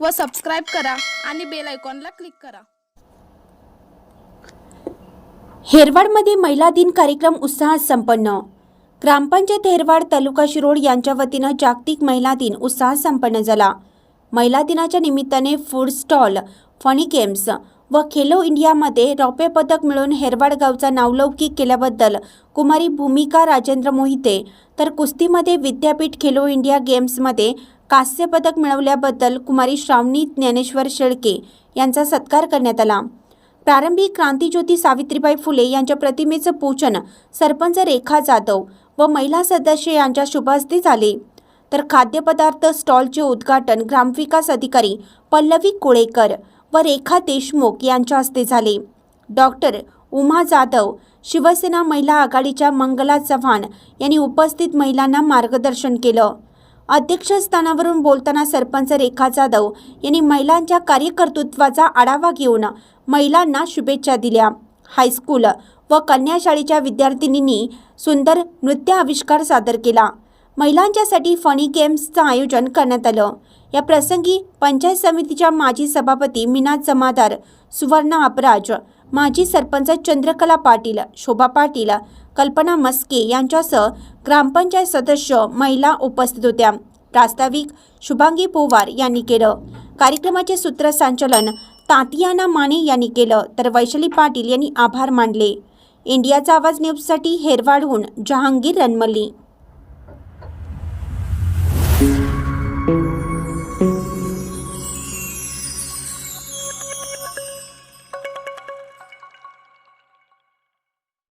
व सबस्क्राईब करा आणि बेल आयकॉनला क्लिक करा। हेरवाडमध्ये महिला दिन कार्यक्रम उत्साहात संपन्न। ग्रामपंचायत हेरवाड तालुका शिरोड यांच्या वतीने जागतिक महिला दिन उत्साहात संपन्न झाला। महिला दिनाच्या निमित्ताने फूड स्टॉल, फनी गेम्स व खेलो इंडियामध्ये रौप्य पदक मिळवून हेरवाड गावचा नावलौकिक केल्याबद्दल कुमारी भूमिका राजेंद्र मोहिते, तर कुस्तीमध्ये विद्यापीठ खेलो इंडिया गेम्समध्ये कांस्य पदक मिळवल्याबद्दल कुमारी श्रावणी ज्ञानेश्वर शेळके यांचा सत्कार करण्यात आला। प्रारंभी क्रांतिज्योती सावित्रीबाई फुले यांच्या प्रतिमेचं पूजन सरपंच रेखा जाधव व महिला सदस्य यांच्या शुभ हस्ते झाले, तर खाद्यपदार्थ स्टॉलचे उद्घाटन ग्रामविकास अधिकारी पल्लवी कोळेकर व रेखा देशमुख यांच्या हस्ते झाले। डॉक्टर उमा जाधव, शिवसेना महिला आघाडीच्या मंगला चव्हाण यांनी उपस्थित महिलांना मार्गदर्शन केलं। अध्यक्षस्थानावरून बोलताना सरपंच रेखा जाधव यांनी महिलांच्या कार्यकर्तृत्वाचा आढावा घेऊन महिलांना शुभेच्छा दिल्या। हायस्कूल व कन्या शाळेच्या विद्यार्थिनींनी सुंदर नृत्य आविष्कार सादर केला। महिलांच्यासाठी फनी गेम्सचं आयोजन करण्यात आलं। या प्रसंगी पंचायत समितीच्या माजी सभापती मीना जमादार, सुवर्णा अपराज, माजी सरपंच चंद्रकला पाटील, शोभा पाटील, कल्पना मस्के यांच्यासह ग्रामपंचायत सदस्य महिला उपस्थित होत्या। प्रास्ताविक शुभांगी पोवार यांनी केलं। कार्यक्रमाचे सूत्रसंचालन तातियाना माने यांनी केलं, तर वैशाली पाटील यांनी आभार मानले। इंडियाचा आवाज न्यूजसाठी हेरवाडहून जहांगीर रनमली।